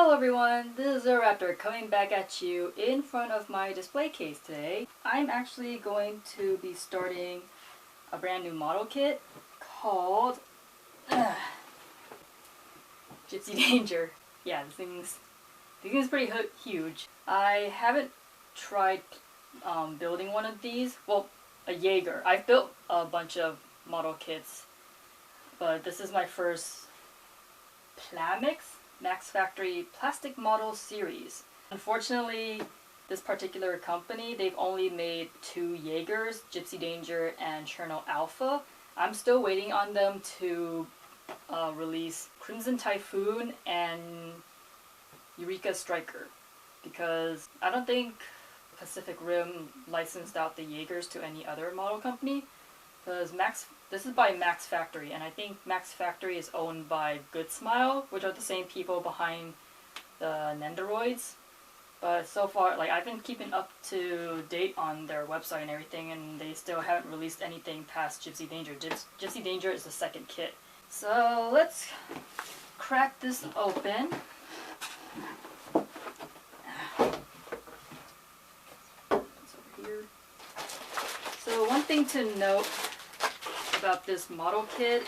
Hello everyone, this is ZeroRaptor coming back at you in front of my display case today. I'm actually going to be starting a brand new model kit called Gipsy Danger. Yeah, this thing's pretty huge. I haven't tried building one of these. Well, a Jaeger. I've built a bunch of model kits, but this is my first Plamax Max Factory plastic model series. Unfortunately, this particular company, they've only made 2 Jaegers, Gipsy Danger and Cherno Alpha. I'm still waiting on them to release Crimson Typhoon and Eureka Striker, because I don't think Pacific Rim licensed out the Jaegers to any other model company, because this is by Max Factory, and I think Max Factory is owned by Good Smile, which are the same people behind the Nendoroids. But so far, like, I've been keeping up to date on their website and everything, and they still haven't released anything past Gipsy Danger. Gipsy Danger is the second kit. So let's crack this open. It's over here. So one thing to note about this model kit,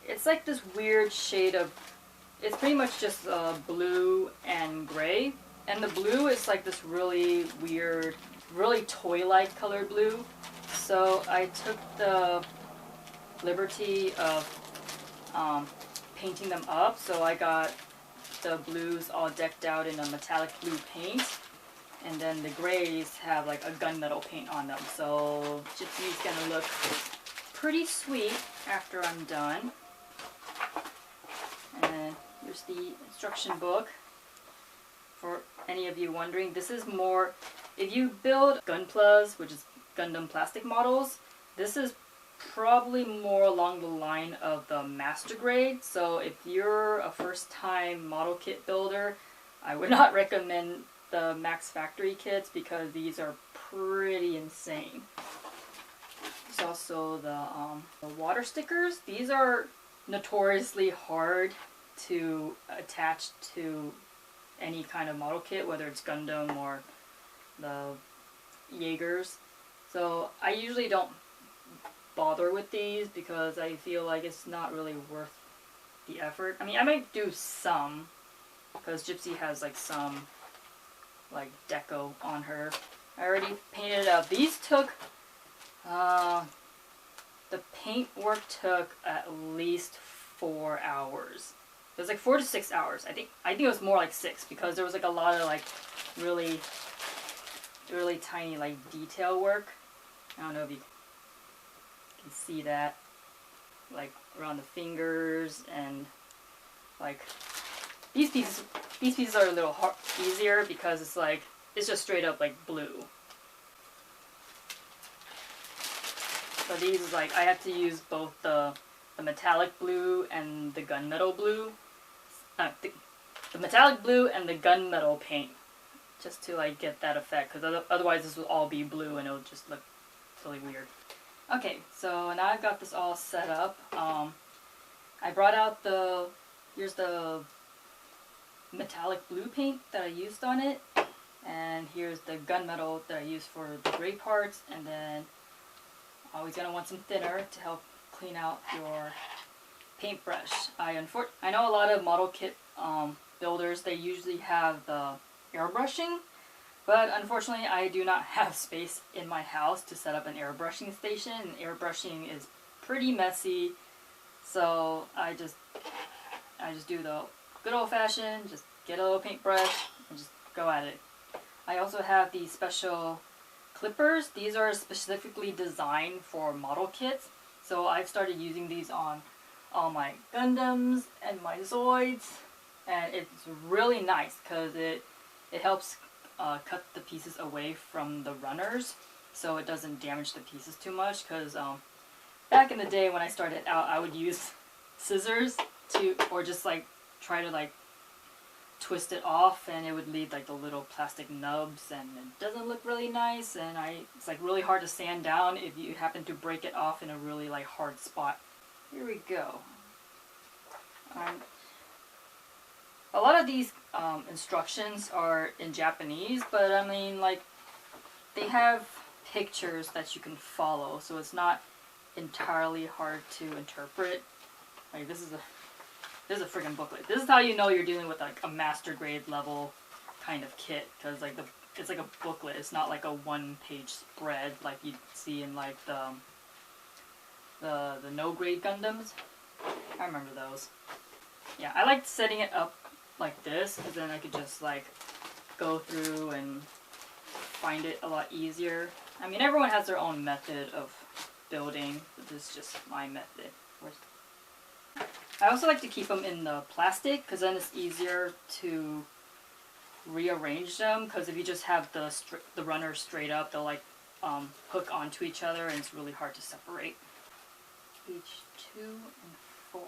it's like this weird shade of, it's pretty much just blue and gray, and the blue is like this really weird, really toy-like colored blue. So I took the liberty of painting them up, so I got the blues all decked out in a metallic blue paint, and then the grays have like a gunmetal paint on them, so Gypsy's gonna look pretty sweet after I'm done. And here's the instruction book. For any of you wondering, this is more, if you build Gunplas, which is Gundam plastic models, this is probably more along the line of the master grade. So if you're a first time model kit builder, I would not recommend the Max Factory kits because these are pretty insane. There's also the water stickers. These are notoriously hard to attach to any kind of model kit, whether it's Gundam or the Jaegers. So I usually don't bother with these because I feel like it's not really worth the effort. I mean, I might do some because Gipsy has like some like deco on her. I already painted it up. These took the paint work took at least 4 hours. It was like 4 to 6 hours. I think it was more like 6 because there was like a lot of like really tiny like detail work. I don't know if you can see that, like around the fingers, and like these pieces are a little easier because it's just straight up like blue. So these is like, I have to use both the metallic blue and the gunmetal blue. The metallic blue and the gunmetal paint, just to like get that effect, because otherwise this will all be blue and it'll just look really weird. Okay, so now I've got this all set up. I brought out here's the metallic blue paint that I used on it, and here's the gunmetal that I used for the gray parts, and then always gonna want some thinner to help clean out your paintbrush. I know a lot of model kit builders, they usually have the airbrushing, but unfortunately I do not have space in my house to set up an airbrushing station, and airbrushing is pretty messy, so I just do the good old-fashioned, just get a little paintbrush and just go at it. I also have these special clippers. These are specifically designed for model kits, so I've started using these on all my Gundams and my Zoids, and it's really nice because it helps cut the pieces away from the runners so it doesn't damage the pieces too much, because back in the day when I started out, I would use scissors or just like try to like twist it off, and it would leave like the little plastic nubs, and it doesn't look really nice, and it's like really hard to sand down if you happen to break it off in a really like hard spot. Here we go. A lot of these instructions are in Japanese, but I mean, like, they have pictures that you can follow, so it's not entirely hard to interpret. Like, this is a freaking booklet. This is how you know you're dealing with like a master grade level kind of kit, because like it's like a booklet. It's not like a one-page spread like you see in like the no grade Gundams. I remember those. Yeah, I liked setting it up like this, because then I could just like go through and find it a lot easier. I mean, everyone has their own method of building, but this is just my method. I also like to keep them in the plastic, because then it's easier to rearrange them, because if you just have the runner straight up, they'll like hook onto each other, and it's really hard to separate. Page 2 and 4.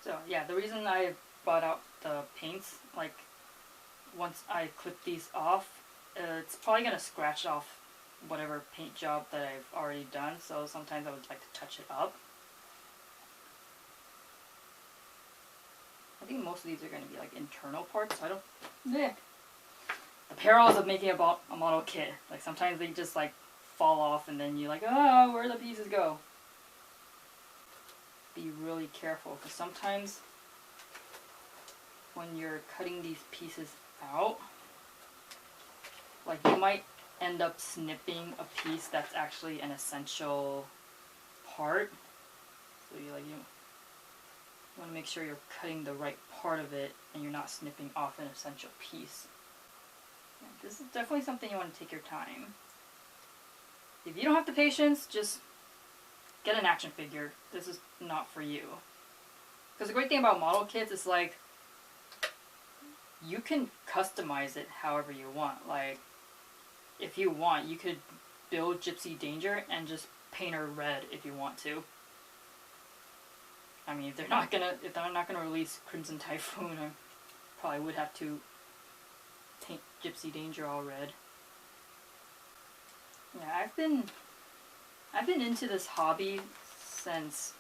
So yeah, the reason I brought out the paints, like once I clip these off, it's probably going to scratch off whatever paint job that I've already done, so sometimes I would like to touch it up. I think most of these are going to be like internal parts, so I don't... Yeah. The perils of making a model kit. Like sometimes they just like fall off and then you're like, oh, where do the pieces go? Be really careful, because sometimes when you're cutting these pieces out, like you might end up snipping a piece that's actually an essential part. So you want to make sure you're cutting the right part of it and you're not snipping off an essential piece. Yeah, this is definitely something you want to take your time. If you don't have the patience, just get an action figure. This is not for you. Because the great thing about model kits is like, you can customize it however you want. Like, if you want, you could build Gipsy Danger and just paint her red if you want to. I mean, if they're not gonna release Crimson Typhoon, I probably would have to paint Gipsy Danger all red. Yeah, I've been into this hobby since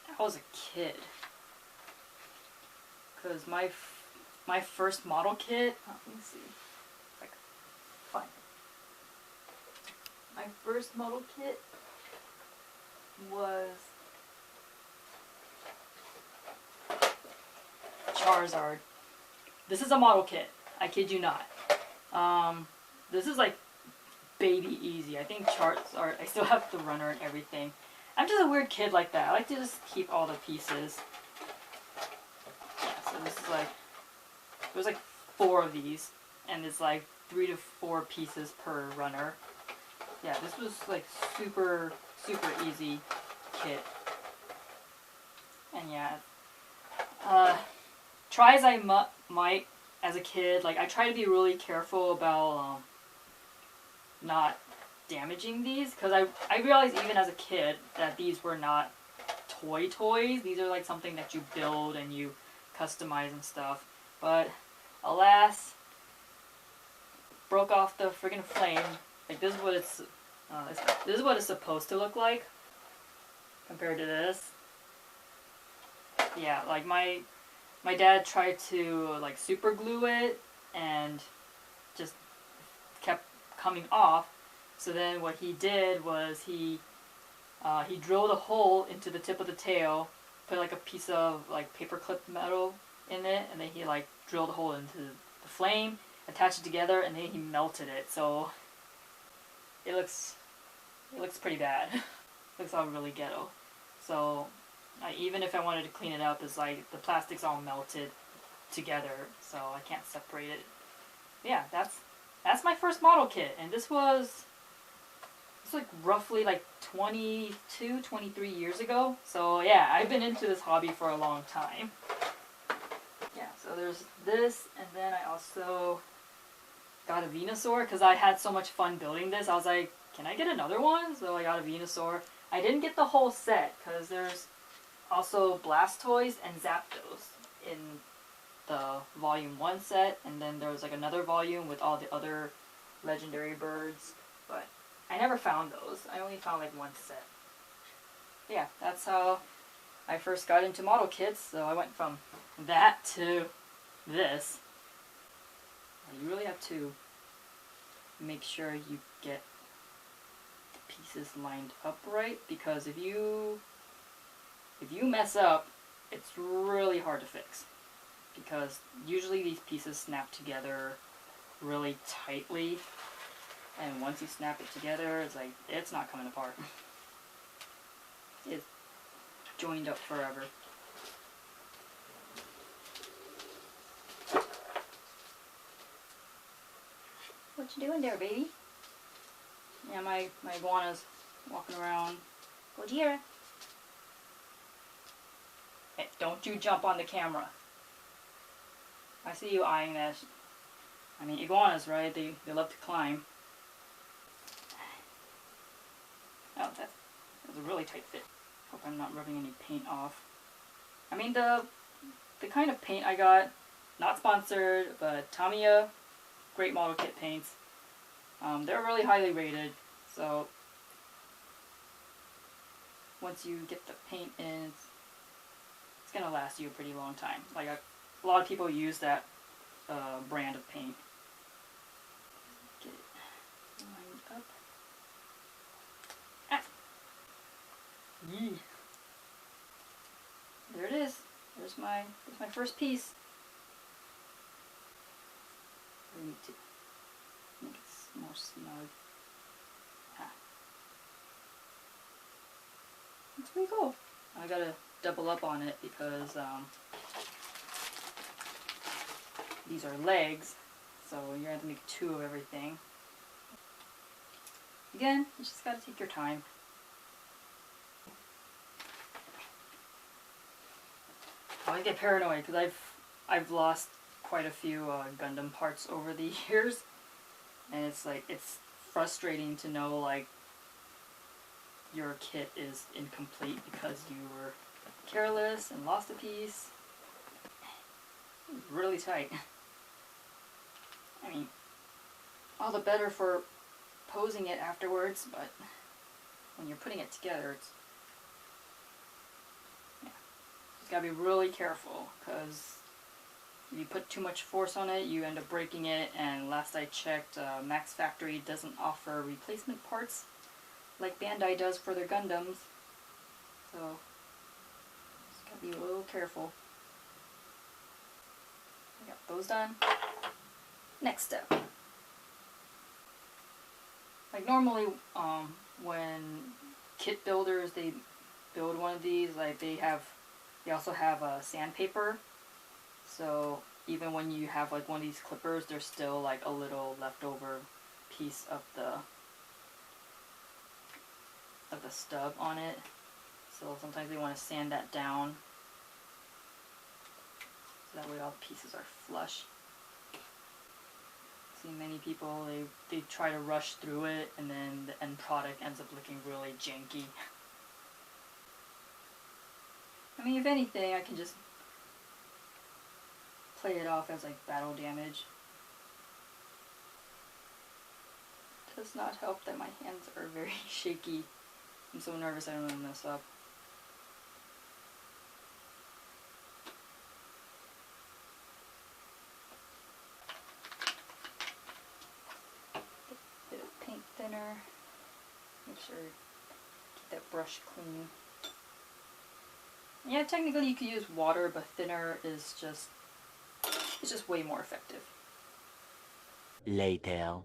I was a kid. Because my first model kit, let me see if I can find it. My first model kit was Charizard. This is a model kit, I kid you not. This is like baby easy. I think Charizard, I still have the runner and everything. I'm just a weird kid like that. I like to just keep all the pieces. Yeah, so this is like, there's like 4 of these, and it's like 3 to 4 pieces per runner. Yeah, this was like super easy kit. And yeah, try as I might as a kid, like I try to be really careful about not damaging these, because I realized even as a kid that these were not toys. These are like something that you build and you customize and stuff. But alas, broke off the friggin' flame. Like this is what this is what it's supposed to look like compared to this. Yeah, like my dad tried to like super glue it and just kept coming off. So then what he did was he drilled a hole into the tip of the tail, put like a piece of like paperclip metal in it, and then he like drilled a hole into the flame, attached it together, and then he melted it. So it looks pretty bad. Looks all really ghetto. So even if I wanted to clean it up, it's like the plastic's all melted together, so I can't separate it. Yeah, that's my first model kit, and this was like roughly like 22, 23 years ago. So yeah, I've been into this hobby for a long time. Yeah, so there's this, and then I also got a Venusaur because I had so much fun building this. I was like, can I get another one? So I got a Venusaur. I didn't get the whole set because there's also Blastoise and Zapdos in the volume 1 set, and then there was like another volume with all the other legendary birds, but I never found those. I only found like 1 set. Yeah, that's how I first got into model kits, so I went from that to this. You really have to make sure you get the pieces lined up right, because if you mess up, it's really hard to fix, because usually these pieces snap together really tightly, and once you snap it together, it's like, it's not coming apart. It's joined up forever. What you doing there, baby? Yeah, my iguana's walking around. Gojira. Hey, don't you jump on the camera. I see you eyeing that. I mean, iguanas, right? They love to climb. Oh, that's a really tight fit. Hope I'm not rubbing any paint off. I mean, the kind of paint I got, not sponsored, but Tamiya, great model kit paints. They're really highly rated, so once you get the paint in, it's gonna last you a pretty long time. Like a lot of people use that brand of paint. Get it lined up. Ah. Yee. There it is. There's my first piece. I need to make it more snug. Ah. That's pretty cool. I gotta double up on it because these are legs, so you're gonna have to make 2 of everything. Again, you just gotta take your time. I always get paranoid because I've lost quite a few Gundam parts over the years, and it's like, it's frustrating to know like your kit is incomplete because you were careless and lost a piece. It's really tight. I mean, all the better for posing it afterwards, but when you're putting it together, it's, yeah, you gotta be really careful, because if you put too much force on it, you end up breaking it, and last I checked, Max Factory doesn't offer replacement parts like Bandai does for their Gundams, so just gotta be a little careful. I got those done. Next step. Like normally, when kit builders, they build one of these, like they also have sandpaper. So even when you have like one of these clippers, there's still like a little leftover piece of the stub on it. So sometimes they want to sand that down, so that way all the pieces are flush. See many people, they try to rush through it, and then the end product ends up looking really janky. I mean, if anything, I can just play it off as like battle damage. Does not help that my hands are very shaky. I'm so nervous I don't want to mess up. Bit of paint thinner. Make sure keep that brush clean. Yeah, technically you could use water, but thinner is just, it's just way more effective. Later.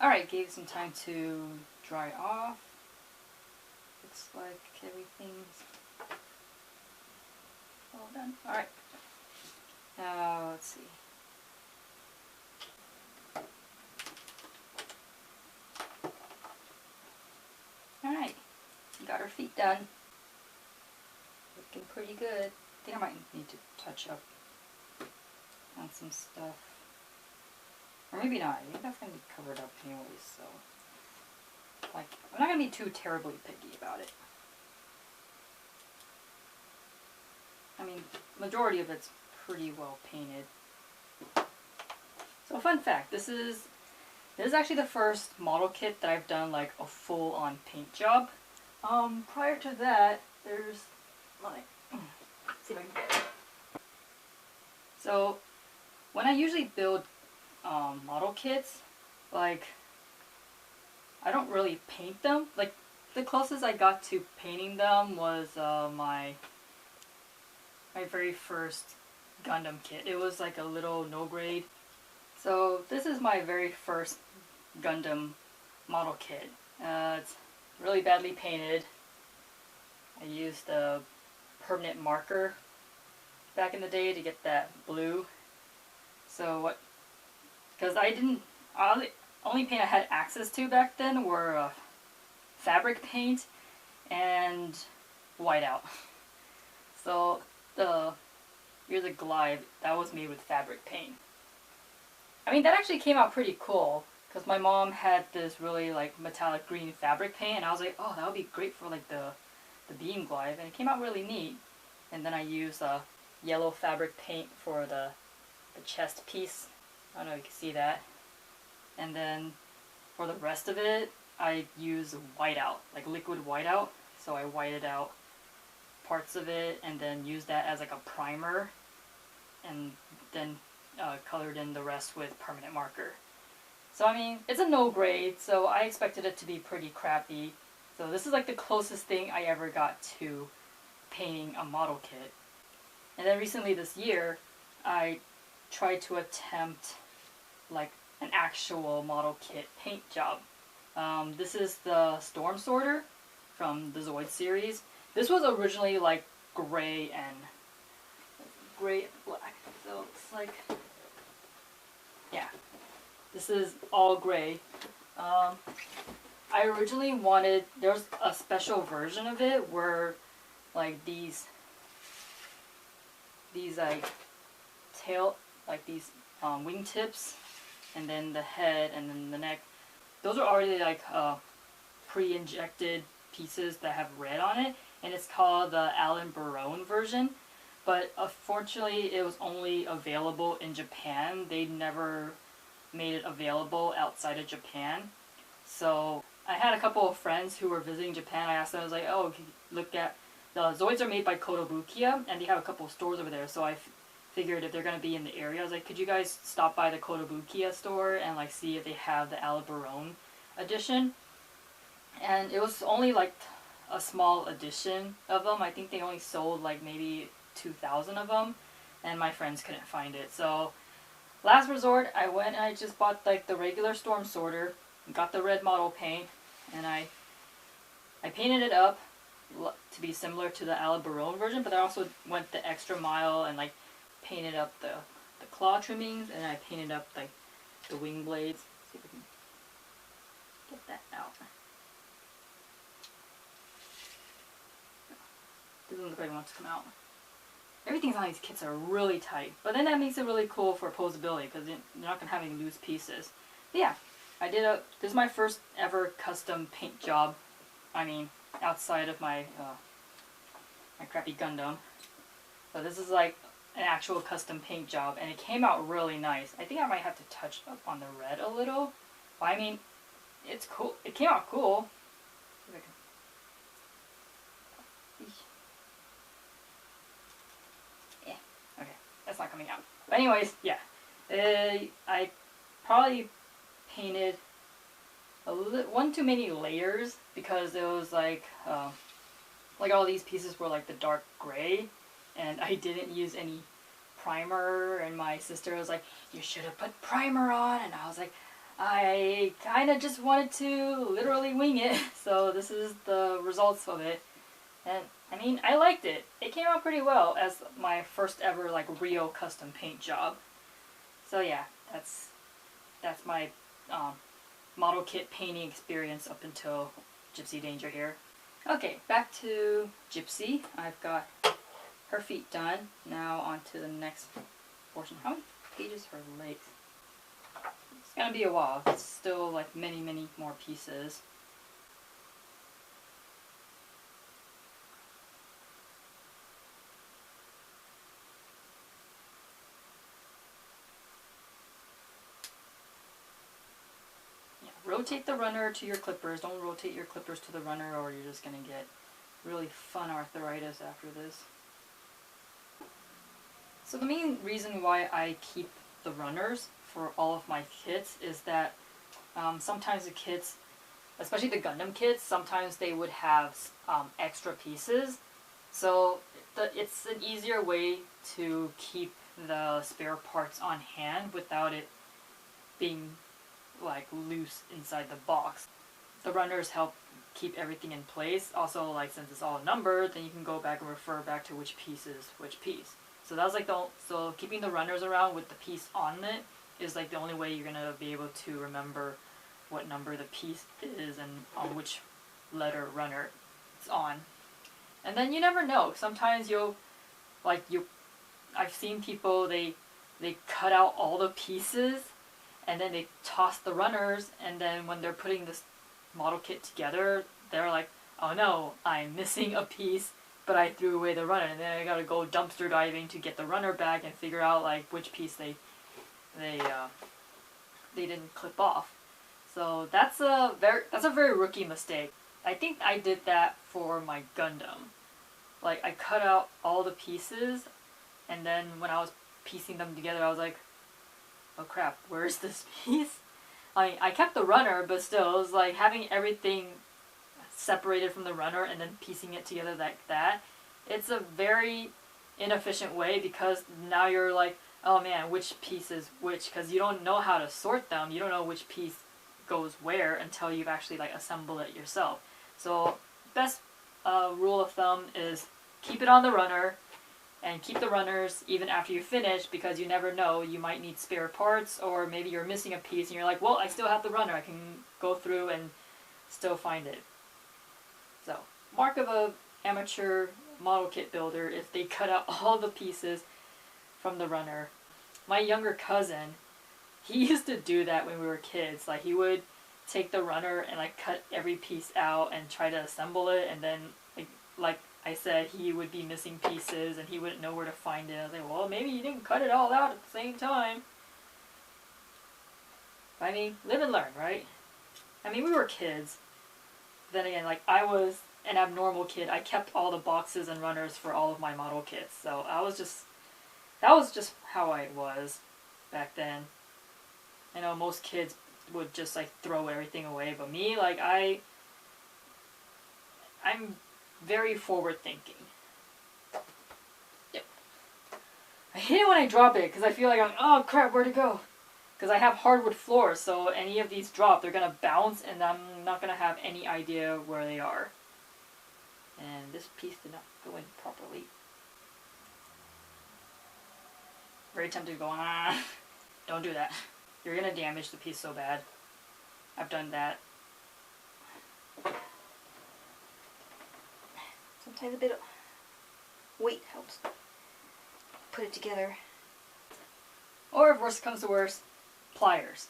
Alright, gave some time to dry off. Looks like everything's all done. Alright. Now, let's see. Alright, got her feet done. Looking pretty good. I think I might need to touch up on some stuff. Or maybe not. I think that's going to be covered up anyways, so. Like, I'm not going to be too terribly picky about it. I mean, majority of it's pretty well painted. So, fun fact, this is actually the first model kit that I've done like a full-on paint job. Prior to that, there's see if I can get it. So when I usually build model kits, like I don't really paint them. Like the closest I got to painting them was my very first Gundam kit. It was like a little no grade. So this is my very first Gundam model kit. It's really badly painted. I used a permanent marker back in the day to get that blue. So what, because only paint I had access to back then were fabric paint and whiteout. So here's a glide that was made with fabric paint. I mean, that actually came out pretty cool because my mom had this really like metallic green fabric paint, and I was like, oh, that would be great for like the beam glide, and it came out really neat. And then I used yellow fabric paint for the chest piece. I don't know if you can see that. And then for the rest of it, I used whiteout, like liquid whiteout. So I whited out parts of it and then used that as like a primer, and then colored in the rest with permanent marker. So I mean, it's a no grade, so I expected it to be pretty crappy. So this is like the closest thing I ever got to painting a model kit. And then recently this year, I tried to attempt like an actual model kit paint job. This is the Storm Sorter from the Zoid series. This was originally like gray and black. So it's like, yeah, this is all gray. I originally wanted, there's a special version of it where like these like tail, like these wingtips, and then the head and then the neck, those are already like pre-injected pieces that have red on it, and it's called the Alan Barone version. But unfortunately it was only available in Japan. They never made it available outside of Japan. So I had a couple of friends who were visiting Japan. I asked them, I was like, oh, look at, the Zoids are made by Kotobukiya, and they have a couple of stores over there. So I figured if they're going to be in the area, I was like, could you guys stop by the Kotobukiya store and like see if they have the Alan Barone edition? And it was only like a small edition of them. I think they only sold like maybe 2,000 of them, and my friends couldn't find it. So last resort, I went and I just bought like the regular Storm Sorter, got the red model paint, and I painted it up to be similar to the Alan Barone version, but I also went the extra mile and like painted up the claw trimmings, and I painted up like the wing blades. See if we can get that out. Doesn't look like it wants to come out. Everything on these kits are really tight, but then that makes it really cool for posability because you're not going to have any loose pieces. But yeah, this is my first ever custom paint job. I mean, outside of my my crappy Gundam. So this is like an actual custom paint job, and it came out really nice. I think I might have to touch up on the red a little. But I mean, it's cool. It came out cool. Okay, that's not coming out. But anyways, yeah. I probably painted one too many layers because it was like all these pieces were like the dark gray, and I didn't use any primer, and my sister was like, you should have put primer on, and I was like, I kind of just wanted to literally wing it. So this is the results of it, and I mean, I liked it. It came out pretty well as my first ever like real custom paint job. So yeah, that's my model kit painting experience up until Gipsy Danger here. Okay, back to Gipsy. I've got her feet done. Now on to the next portion. How many pages her legs? It's gonna be a while. It's still like many more pieces. Rotate the runner to your clippers. Don't rotate your clippers to the runner, or you're just going to get really fun arthritis after this. So the main reason why I keep the runners for all of my kits is that sometimes the kits, especially the Gundam kits, sometimes they would have extra pieces. So it's an easier way to keep the spare parts on hand without it being like loose inside the box. The runners help keep everything in place. Also, like, since it's all numbered, then you can go back and refer back to which piece is which piece. So that's like so keeping the runners around with the piece on it is like the only way you're gonna be able to remember what number the piece is and on which letter runner it's on. And then you never know. Sometimes I've seen people, they cut out all the pieces and then they toss the runners, and then when they're putting this model kit together, they're like, oh no, I'm missing a piece, but I threw away the runner, and then I gotta go dumpster diving to get the runner back and figure out like which piece they didn't clip off. So that's a very rookie mistake. I think I did that for my Gundam. Like, I cut out all the pieces, and then when I was piecing them together, I was like, oh crap, where's this piece? I mean, I kept the runner, but still, it was like having everything separated from the runner and then piecing it together like that. It's a very inefficient way, because now you're like, oh man, which piece is which? Because you don't know how to sort them. You don't know which piece goes where until you've actually like assembled it yourself. So best rule of thumb is keep it on the runner, and keep the runners even after you finish, because you never know, you might need spare parts, or maybe you're missing a piece and you're like, well, I still have the runner, I can go through and still find it. So, mark of a amateur model kit builder if they cut out all the pieces from the runner. My younger cousin, he used to do that when we were kids. Like, he would take the runner and like cut every piece out and try to assemble it, and then like I said, he would be missing pieces and he wouldn't know where to find it. I was like, well, maybe you didn't cut it all out at the same time. I mean, live and learn, right? I mean, we were kids. Then again, like, I was an abnormal kid. I kept all the boxes and runners for all of my model kits. So that was just how I was back then. I know most kids would just like throw everything away, but me, like, I'm very forward thinking. Yep. I hate it when I drop it, because I feel like oh crap, where'd it go? Because I have hardwood floors, so any of these drop, they're gonna bounce, and I'm not gonna have any idea where they are. And this piece did not go in properly. Very tempted to go, don't do that. You're gonna damage the piece so bad. I've done that. Sometimes a bit of weight helps put it together. Or if worst comes to worst, pliers.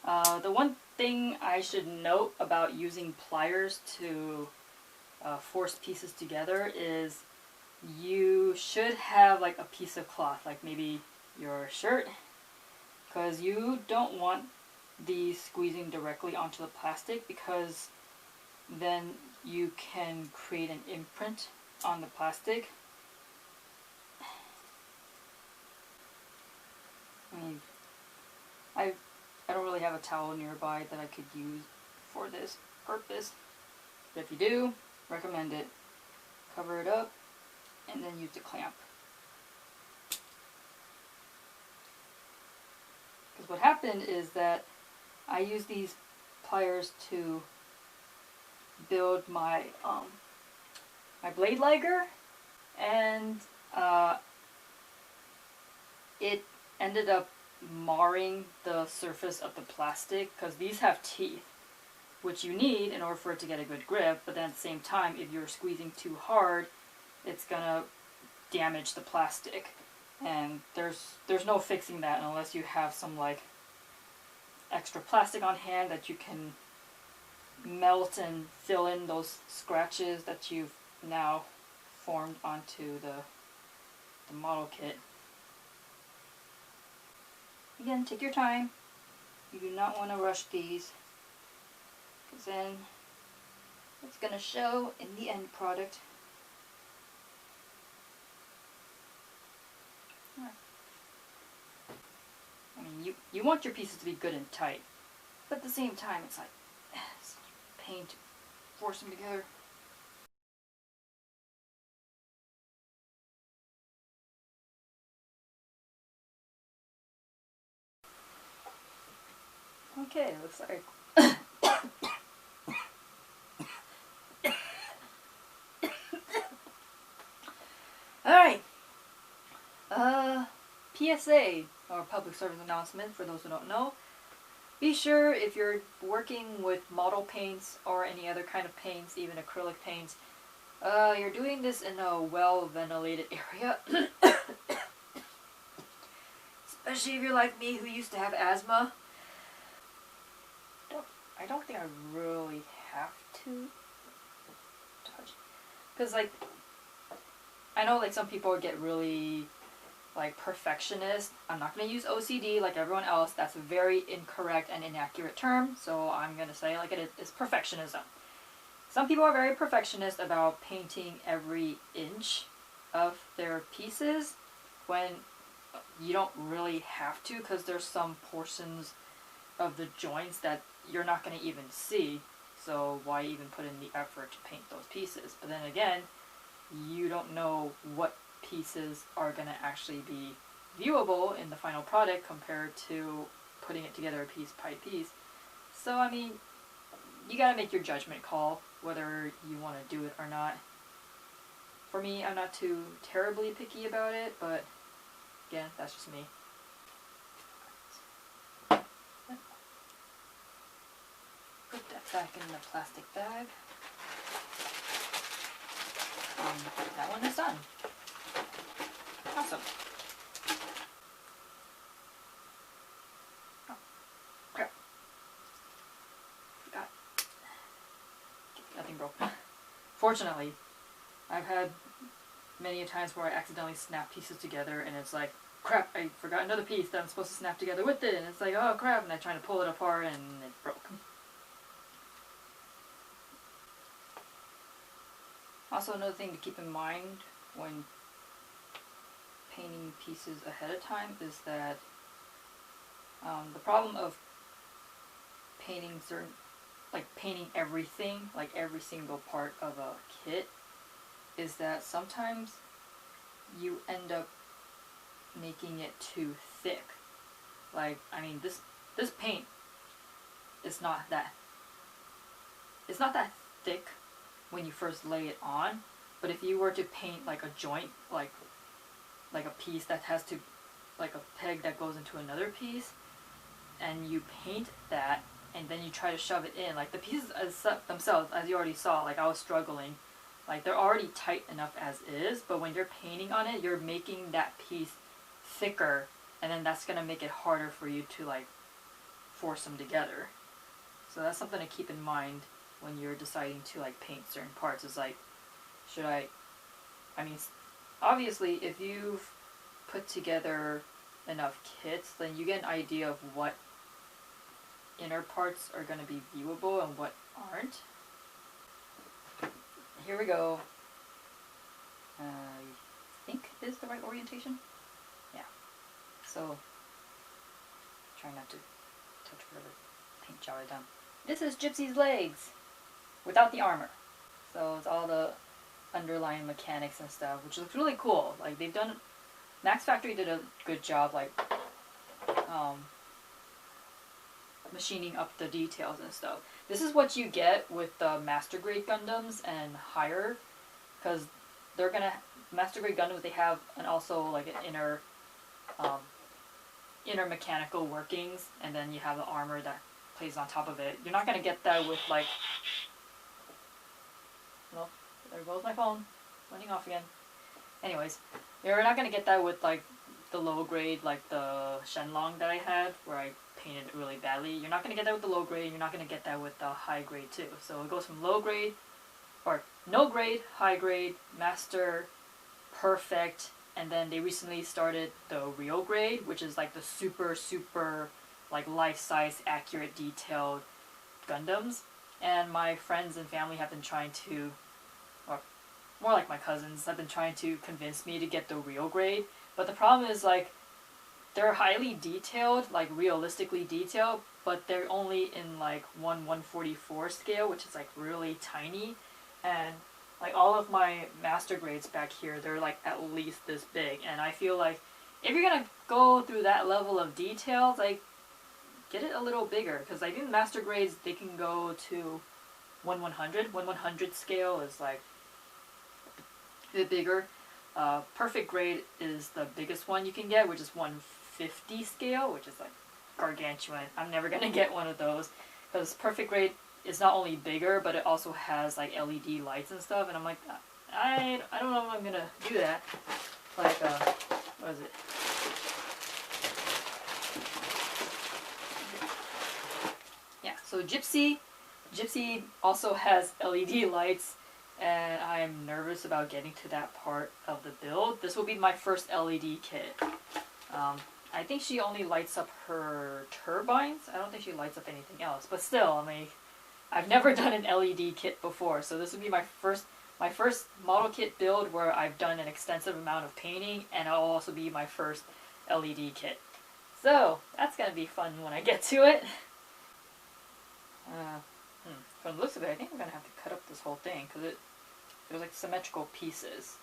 The one thing I should note about using pliers to force pieces together is you should have like a piece of cloth, like maybe your shirt, because you don't want these squeezing directly onto the plastic, because then you can create an imprint on the plastic. I mean, I don't really have a towel nearby that I could use for this purpose, but if you do, recommend it. Cover it up and then use the clamp. Because what happened is that I use these pliers to build my my blade liger, and it ended up marring the surface of the plastic, because these have teeth, which you need in order for it to get a good grip, but then at the same time, if you're squeezing too hard, it's gonna damage the plastic, and there's no fixing that unless you have some like extra plastic on hand that you can melt and fill in those scratches that you've now formed onto the model kit. Again, take your time. You do not want to rush these, because then it's gonna show in the end product. I mean, you want your pieces to be good and tight, but at the same time, it's like it's pain to force them together. Okay, looks like. Alright. PSA, or public service announcement, for those who don't know. Be sure, if you're working with model paints or any other kind of paints, even acrylic paints, you're doing this in a well-ventilated area. Especially if you're like me, who used to have asthma. I don't think I really have to touch, because like I know like some people get really like perfectionist. I'm not going to use OCD like everyone else. That's a very incorrect and inaccurate term, so I'm going to say like it is perfectionism. Some people are very perfectionist about painting every inch of their pieces when you don't really have to, because there's some portions of the joints that you're not going to even see, so why even put in the effort to paint those pieces? But then again, you don't know what pieces are going to actually be viewable in the final product compared to putting it together piece by piece. So I mean, you gotta make your judgment call whether you want to do it or not. For me, I'm not too terribly picky about it, but again, that's just me. Put that back in the plastic bag. That one is done. Awesome. Oh, crap. Forgot. Nothing broke. Fortunately, I've had many times where I accidentally snap pieces together and it's like, crap, I forgot another piece that I'm supposed to snap together with it, and it's like, oh crap, and I try to pull it apart and it broke. Also, another thing to keep in mind when painting pieces ahead of time is that the problem of painting painting everything, like every single part of a kit, is that sometimes you end up making it too thick. Like, I mean, this paint is not that, it's not that thick when you first lay it on, but if you were to paint like a joint, like a piece that has to, like a peg that goes into another piece, and you paint that and then you try to shove it in, like the pieces themselves, as you already saw, like I was struggling, like they're already tight enough as is, but when you're painting on it, you're making that piece thicker, and then that's gonna make it harder for you to like force them together. So that's something to keep in mind when you're deciding to like paint certain parts. Is like, should I mean, obviously if you've put together enough kits, then you get an idea of what inner parts are going to be viewable and what aren't. Here we go. I think is the right orientation. Yeah. So try not to touch whatever paint job I've done. This is Gypsy's legs without the armor. So it's all the underlying mechanics and stuff, which looks really cool. Like they've done, Max Factory did a good job, like machining up the details and stuff. This is what you get with the Master Grade Gundams and higher, because they're gonna, Master Grade Gundams, they have and also like an inner mechanical workings, and then you have the armor that plays on top of it. You're not gonna get that with like, well, there goes my phone, running off again. Anyways, you're not gonna get that with like the low grade, like the Shenlong that I had, where I painted it really badly. You're not gonna get that with the low grade. You're not gonna get that with the high grade too. So it goes from low grade, or no grade, high grade, master, perfect, and then they recently started the real grade, which is like the super like life-size, accurate, detailed Gundams. and my friends and family have been trying to, or more like my cousins, have been trying to convince me to get the real grade. But the problem is, like, they're highly detailed, like realistically detailed, but they're only in like 1/144 scale, which is like really tiny. And like all of my master grades back here, they're like at least this big. And I feel like if you're gonna go through that level of detail, like, get it a little bigger. Because I think master grades, they can go to 1/100. 1/100 scale is like a bit bigger. Perfect grade is the biggest one you can get, which is 150 scale, which is like gargantuan. I'm never gonna get one of those because perfect grade is not only bigger, but it also has like LED lights and stuff. And I'm like, I don't know if I'm gonna do that. Like, what is it? Yeah. So Gipsy also has LED lights. And I'm nervous about getting to that part of the build. This will be my first LED kit. I think she only lights up her turbines. I don't think she lights up anything else. But still, I mean, I've never done an LED kit before, so this will be my first model kit build where I've done an extensive amount of painting, and it'll also be my first LED kit. So that's gonna be fun when I get to it. From the looks of it, I think I'm gonna have to cut up this whole thing because there's like symmetrical pieces.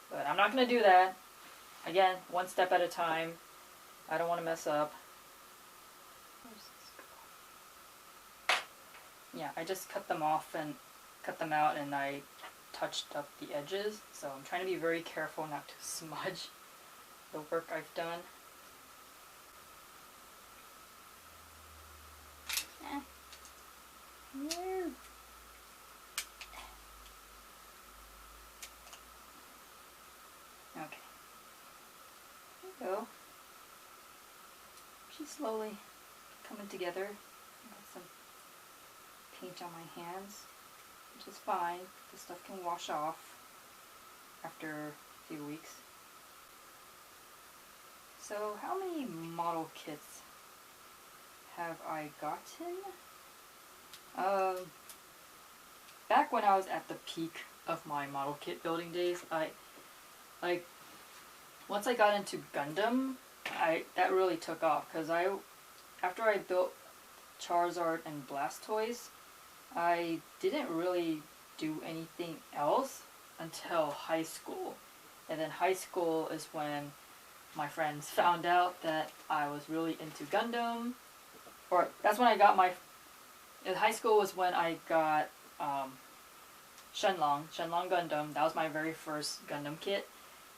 But I'm not gonna do that. Again, one step at a time. I don't want to mess up. Where's this go? Yeah, I just cut them off and cut them out, and I touched up the edges. So I'm trying to be very careful not to smudge the work I've done. No. Okay. There we go. She's slowly coming together. Got some paint on my hands, which is fine. This stuff can wash off after a few weeks. So how many model kits have I gotten? Back when I was at the peak of my model kit building days, once I got into Gundam, that really took off, because after I built Charizard and Blastoise, I didn't really do anything else until high school. And then high school is when my friends found out that I was really into Gundam, or that's when I got in high school was when I got Shenlong Gundam. That was my very first Gundam kit.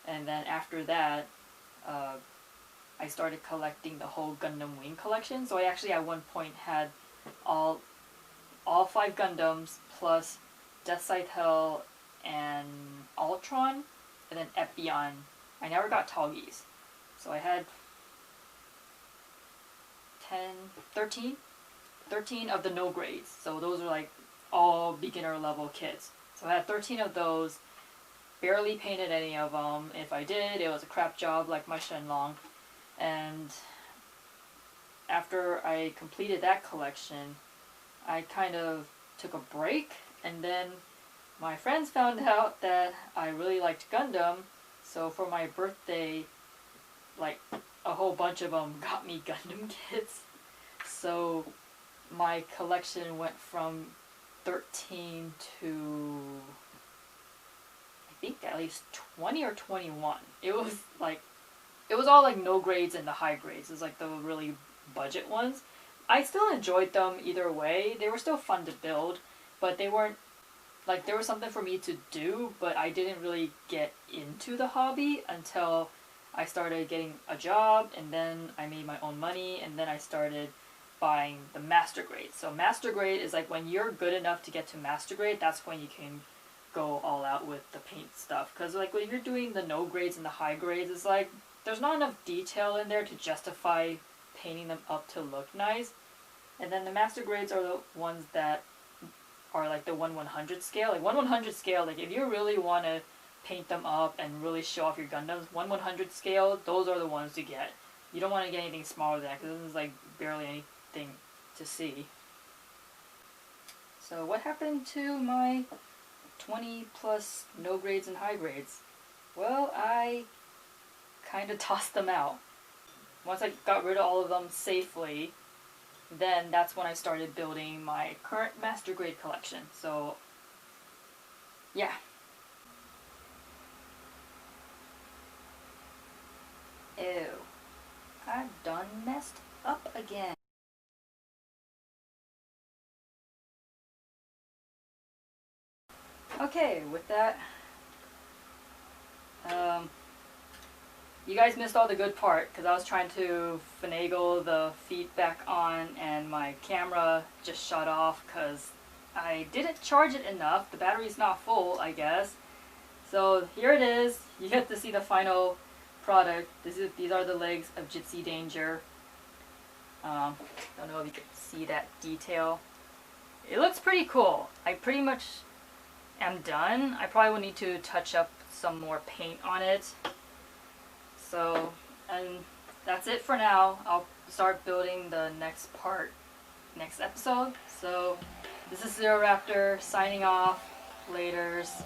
And then after that, I started collecting the whole Gundam Wing collection. So I actually at one point had all 5 Gundams plus Death Scythe and Ultron, and then Epion. I never got Tallgeese. So I had 13 of the no grades. So those are like all beginner level kits. So I had 13 of those. Barely painted any of them. If I did, it was a crap job like my Shenlong. And after I completed that collection, I kind of took a break, and then my friends found out that I really liked Gundam, so for my birthday, like, a whole bunch of them got me Gundam kits. So my collection went from 13 to, I think, at least 20 or 21. It was all like no grades and the high grades. It was like the really budget ones. I still enjoyed them either way. They were still fun to build, but they weren't, like, there was something for me to do, but I didn't really get into the hobby until I started getting a job, and then I made my own money, and then I started buying the master grade. So master grade is like when you're good enough to get to master grade, that's when you can go all out with the paint stuff. Because like when you're doing the no grades and the high grades, it's like there's not enough detail in there to justify painting them up to look nice. And then the master grades are the ones that are like the 1/100 scale. Like 1/100 scale, like if you really want to paint them up and really show off your Gundams, 1/100 scale, those are the ones to get. You don't want to get anything smaller than that because this is like barely anything to see. So what happened to my 20 plus no grades and high grades? Well, I kind of tossed them out. Once I got rid of all of them safely, then that's when I started building my current master grade collection. So, yeah. Ew. I done messed up again. Okay, with that, you guys missed all the good part because I was trying to finagle the feedback on and my camera just shut off because I didn't charge it enough. The battery's not full, I guess. So here it is. You get to see the final product. These are the legs of Gipsy Danger. Don't know if you can see that detail. It looks pretty cool. I pretty much am done. I probably will need to touch up some more paint on it. So, and that's it for now. I'll start building the next part next episode. So, this is ZeroRaptor signing off. Laters.